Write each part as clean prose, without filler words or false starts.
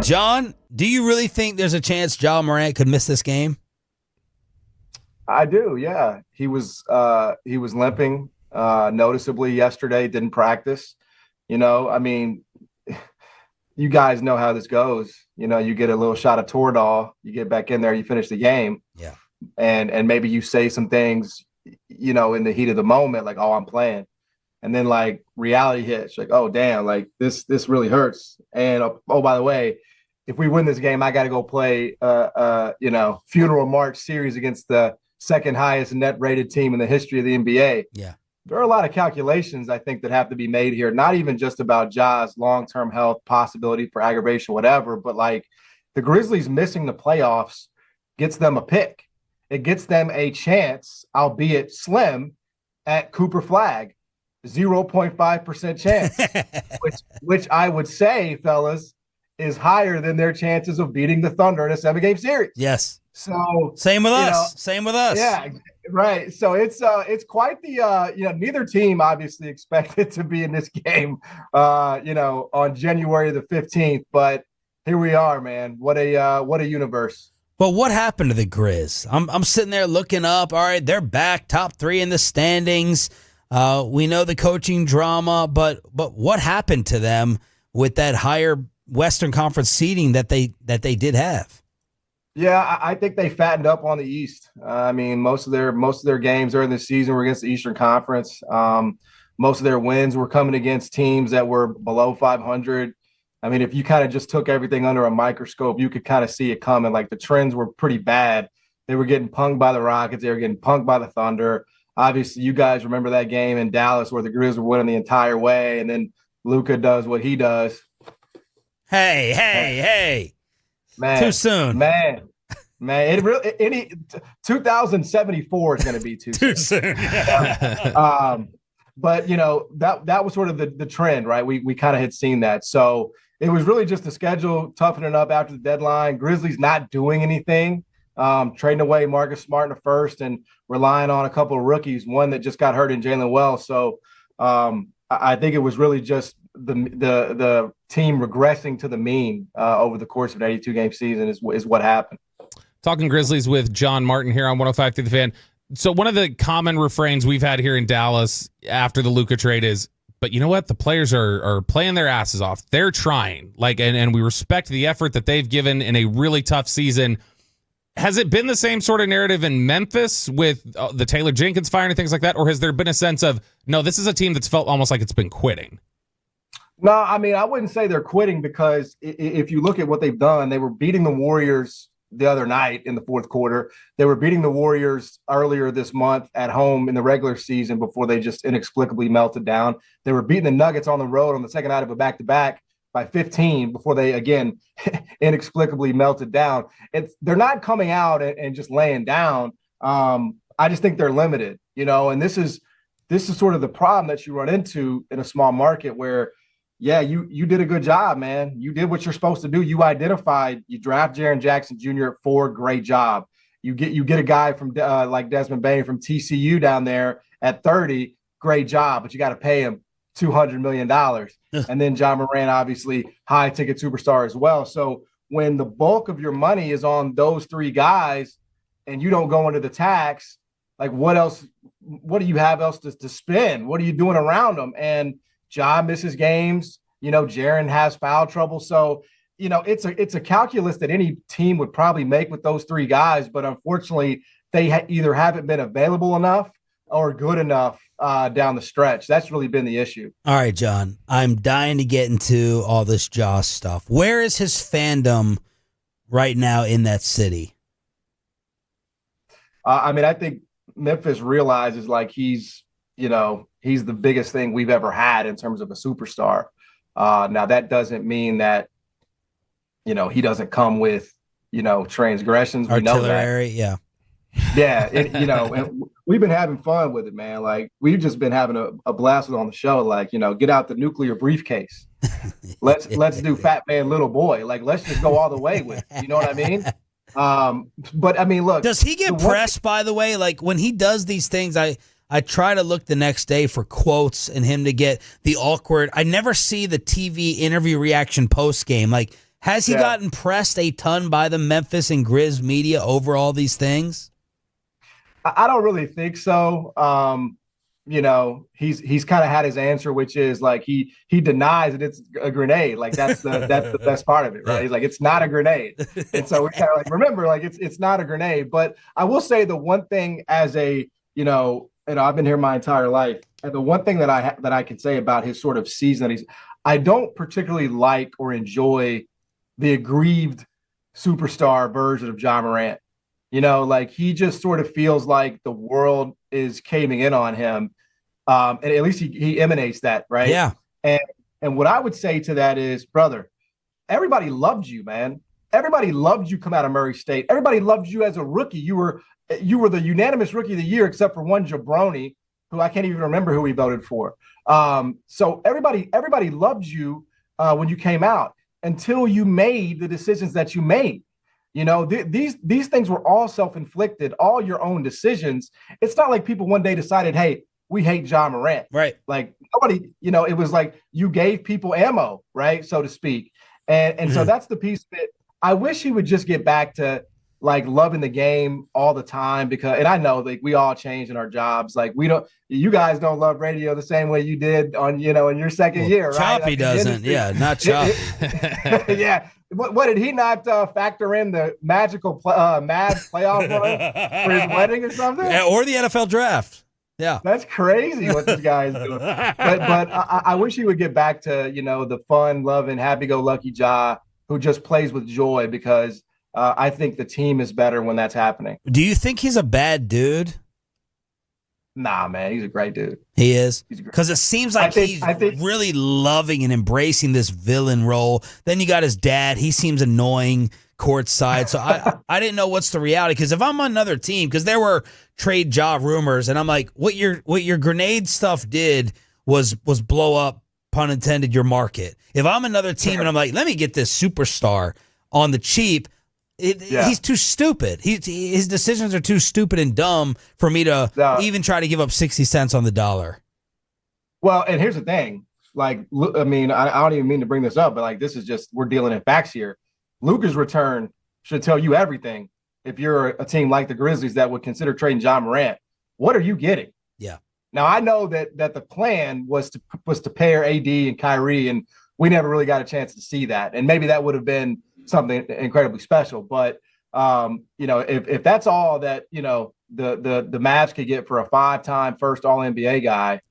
John, do you really think there's a chance Ja Morant could miss this game? I do, yeah. He was limping noticeably yesterday, didn't practice. I mean, you guys know how this goes. You get a little shot of Toradol, you get back in there, you finish the game. Yeah. And maybe you say some things, in the heat of the moment, like, oh, I'm playing. And then like reality hits, like, oh damn, like this really hurts. And oh, by the way, if we win this game, I got to go play funeral march series against the second highest net rated team in the history of the NBA. Yeah. There are a lot of calculations, I think, that have to be made here, not even just about Ja's long-term health, possibility for aggravation, whatever, but like the Grizzlies missing the playoffs gets them a pick. It gets them a chance, albeit slim, at Cooper Flag. 0.5% chance, which I would say, fellas, is higher than their chances of beating the Thunder in a 7-game series. Yes. So same with us. Same with us. Yeah, right. So it's quite the neither team obviously expected to be in this game on January the 15th, but here we are, man. What a universe. But what happened to the Grizz? I'm sitting there looking up. All right, they're back, top 3 in the standings. We know the coaching drama, but what happened to them with that higher Western Conference seeding that they did have? Yeah, I think they fattened up on the East. I mean, most of their games during the season were against the Eastern Conference. Most of their wins were coming against teams that were below 500. I mean, if you kind of just took everything under a microscope, you could kind of see it coming. Like the trends were pretty bad. They were getting punked by the Rockets. They were getting punked by the Thunder. Obviously, you guys remember that game in Dallas where the Grizzlies were winning the entire way, and then Luka does what he does. Hey. Man, too soon. Man, it really 2074 is going to be too soon. But that was sort of the trend, right? We kind of had seen that. So it was really just the schedule toughening up after the deadline. Grizzlies not doing anything, trading away Marcus Smart in the first and relying on a couple of rookies, one that just got hurt in Jalen Wells. So I think it was really just the team regressing to the mean over the course of an 82-game season is what happened. Talking Grizzlies with John Martin here on 105 through the Fan. So one of the common refrains we've had here in Dallas after the Luka trade is, but you know what? The players are playing their asses off. They're trying, and we respect the effort that they've given in a really tough season. Has it been the same sort of narrative in Memphis with the Taylor Jenkins fire and things like that? Or has there been a sense of, no, this is a team that's felt almost like it's been quitting? No, I mean, I wouldn't say they're quitting because if you look at what they've done, they were beating the Warriors the other night in the fourth quarter. They were beating the Warriors earlier this month at home in the regular season before they just inexplicably melted down. They were beating the Nuggets on the road on the second night of a back-to-back by 15 before they, again, inexplicably melted down. They're not coming out and just laying down. I just think they're limited, and this is sort of the problem that you run into in a small market where, yeah, you did a good job, man. You did what you're supposed to do. You identified, you draft Jaren Jackson Jr. at 4, great job. You get a guy from like Desmond Bane from TCU down there at 30, great job, but you got to pay him $200 million. And then Ja Morant, obviously, high ticket superstar as well. So when the bulk of your money is on those 3 guys and you don't go into the tax, like what do you have else to spend? What are you doing around them? And Ja misses games. Jaren has foul trouble. So, it's a calculus that any team would probably make with those 3 guys. But unfortunately, they either haven't been available enough or good enough down the stretch. That's really been the issue. All right, John, I'm dying to get into all this Ja stuff. Where is his fandom right now in that city? I mean, I think Memphis realizes like he's the biggest thing we've ever had in terms of a superstar. Now that doesn't mean that, he doesn't come with, transgressions. We know that. Yeah. Yeah. And we've been having fun with it, man. Like we've just been having a blast on the show. Like, get out the nuclear briefcase. Let's do Fat Man, Little Boy. Like, let's just go all the way with it. You know what I mean? But I mean, look, does he get pressed, by the way? Like when he does these things, I try to look the next day for quotes and him to get the awkward. I never see the TV interview reaction post game. Like, Has he gotten pressed a ton by the Memphis and Grizz media over all these things? I don't really think so. You know, he's kind of had his answer, which is like he denies that it's a grenade. Like that's the best part of it, right? Yeah. He's like, it's not a grenade. And so we kind of like remember, like it's not a grenade. But I will say the one thing as a, I've been here my entire life, and the one thing that I can say about his sort of season that I don't particularly like or enjoy the aggrieved superstar version of Ja Morant. Like he just sort of feels like the world is caving in on him. And at least he emanates that, right? Yeah. And what I would say to that is, brother, everybody loved you, man. Everybody loved you come out of Murray State. Everybody loved you as a rookie. You were the unanimous rookie of the year, except for one jabroni, who I can't even remember who he voted for. So everybody loved you when you came out until you made the decisions that you made. These things were all self-inflicted, all your own decisions. It's not like people one day decided, hey, we hate Ja Morant. Right. Like nobody, it was like you gave people ammo, right, so to speak. And so that's the piece of it. I wish he would just get back to like loving the game all the time, because, and I know like we all change in our jobs. Like you guys don't love radio the same way you did on, in your second year, right? Choppy like, doesn't. Yeah, not Choppy. Yeah. What did he not factor in the magical Mavs playoff run for his wedding or something? Yeah, or the NFL draft. Yeah, that's crazy what this guy is doing. But I wish he would get back to the fun, loving, happy-go-lucky Ja who just plays with joy, because I think the team is better when that's happening. Do you think he's a bad dude? Nah, man, he's a great dude. He is? Because it seems like he's really loving and embracing this villain role. Then you got his dad. He seems annoying courtside. So I didn't know what's the reality. Because if I'm on another team, because there were trade Ja rumors, and I'm like, what your grenade stuff did was blow up, pun intended, your market. If I'm another team and I'm like, let me get this superstar on the cheap, he's too stupid. His decisions are too stupid and dumb for me to even try to give up 60 cents on the dollar. Well, and here's the thing. Like, I mean, I don't even mean to bring this up, but like, this is just, we're dealing in facts here. Luka's return should tell you everything. If you're a team like the Grizzlies that would consider trading Ja Morant, what are you getting? Yeah. Now, I know that the plan was to pair AD and Kyrie, and we never really got a chance to see that. And maybe that would have been something incredibly special. But, if that's all that, the Mavs could get for a 5-time first All-NBA guy,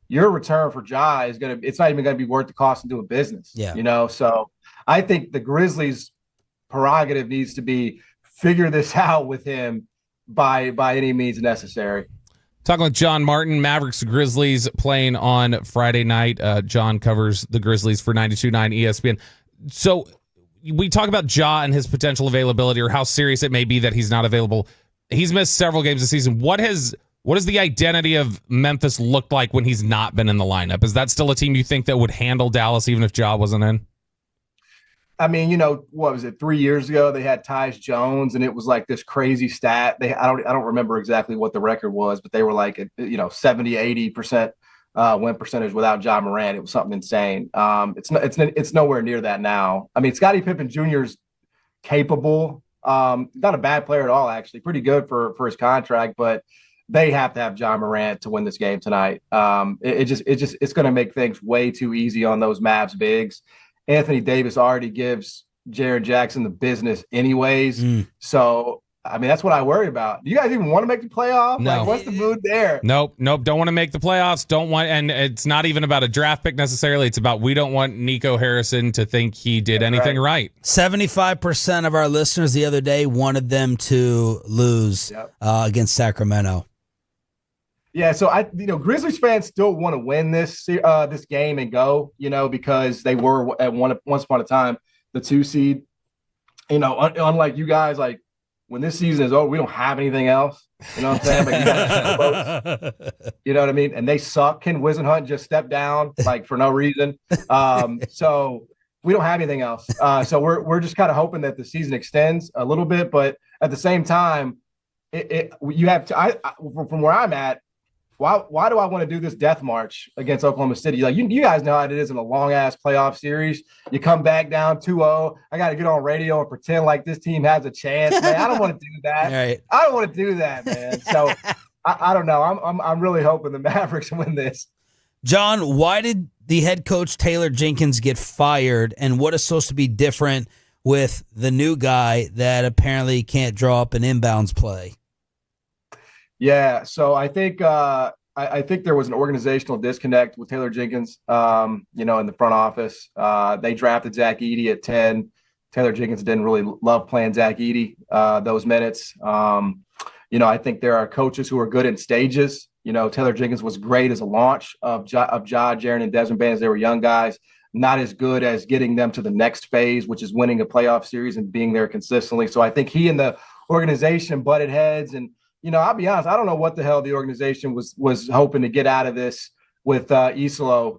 your return for Ja is it's not even going to be worth the cost of doing business. Yeah. So I think the Grizzlies' prerogative needs to be figure this out with him by any means necessary. Talking with John Martin, Mavericks Grizzlies playing on Friday night. John covers the Grizzlies for 92.9 ESPN. So we talk about Ja and his potential availability, or how serious it may be that he's not available. He's missed several games this season. What has the identity of Memphis looked like when he's not been in the lineup? Is that still a team you think that would handle Dallas even if Ja wasn't in? I mean, what was it? 3 years ago, they had Tyus Jones, and it was like this crazy stat. I don't remember exactly what the record was, but they were like, 70, 80% win percentage without Ja Morant. It was something insane. It's nowhere near that now. I mean, Scottie Pippen Jr. is capable. Not a bad player at all, actually. Pretty good for his contract, but they have to have Ja Morant to win this game tonight. It's going to make things way too easy on those Mavs bigs. Anthony Davis already gives Jaren Jackson the business anyways. So, I mean, that's what I worry about. Do you guys even want to make the playoffs? No. Like, what's the mood there? Nope. Don't want to make the playoffs. And it's not even about a draft pick necessarily. It's about, we don't want Nico Harrison to think he did anything right. 75% of our listeners the other day wanted them to lose against Sacramento. Yeah, so Grizzlies fans still want to win this game and go, because they were at once upon a time the 2 seed. Unlike you guys, like when this season is over, we don't have anything else. You know what I'm saying? Like, you got you know what I mean? And they suck. Ken Wisenhunt just stepped down like for no reason. So we don't have anything else. So we're just kind of hoping that the season extends a little bit, but at the same time, you have to. From where I'm at, why do I want to do this death march against Oklahoma City? Like you guys know how it is in a long ass playoff series. You come back down 2-0. I got to get on radio and pretend like this team has a chance, man. I don't want to do that. Right. I don't want to do that, man. So I don't know. I'm really hoping the Mavericks win this. John, why did the head coach Taylor Jenkins get fired, and what is supposed to be different with the new guy that apparently can't draw up an inbounds play? Yeah, so I think I think there was an organizational disconnect with Taylor Jenkins, in the front office. They drafted Zach Edey at 10. Taylor Jenkins didn't really love playing Zach Edey those minutes. I think there are coaches who are good in stages. Taylor Jenkins was great as a launch of Ja, Jaren, and Desmond Bain as they were young guys. Not as good as getting them to the next phase, which is winning a playoff series and being there consistently. So I think he and the organization butted heads. And I'll be honest, I don't know what the hell the organization was hoping to get out of this with Isolo.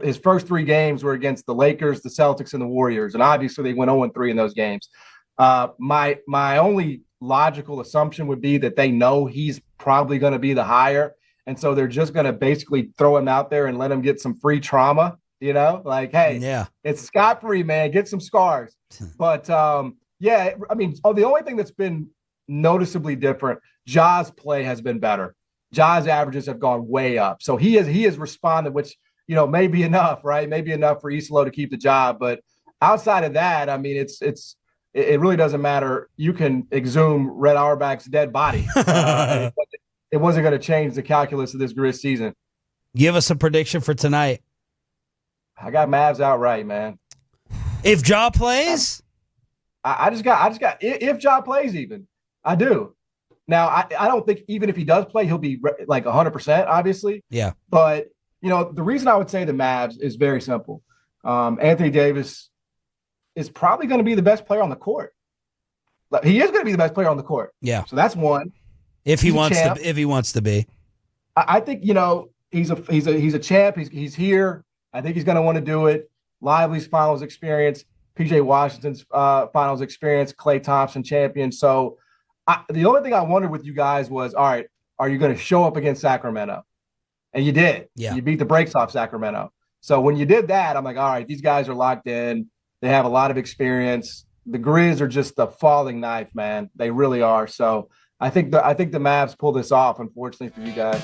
His first 3 games were against the Lakers, the Celtics, and the Warriors, and obviously they went 0-3 in those games. My only logical assumption would be that they know he's probably going to be the hire, and so they're just going to basically throw him out there and let him get some free trauma. Like, hey, yeah, it's scot-free, man. Get some scars. But the only thing that's been noticeably different, Ja's play has been better. Ja's averages have gone way up. So he has responded, which, may be enough, right? Maybe enough for Isolo to keep the job. But outside of that, I mean, it really doesn't matter. You can exhume Red Auerbach's dead body. It wasn't going to change the calculus of this Grizz season. Give us a prediction for tonight. I got Mavs outright, man. If Ja plays? I just got if Ja plays even. I do. Now, I don't think even if he does play, he'll be like 100%, obviously. Yeah. But, the reason I would say the Mavs is very simple. Anthony Davis is probably going to be the best player on the court. He is going to be the best player on the court. Yeah. So that's one. If he wants to be. I think, he's a champ. He's here. I think he's going to want to do it. Lively's finals experience, PJ Washington's finals experience, Klay Thompson champion. So the only thing I wondered with you guys was, all right, are you going to show up against Sacramento? And you did. Yeah. You beat the brakes off Sacramento. So when you did that, I'm like, all right, these guys are locked in. They have a lot of experience. The Grizz are just a falling knife, man. They really are. So I think the Mavs pull this off, unfortunately for you guys.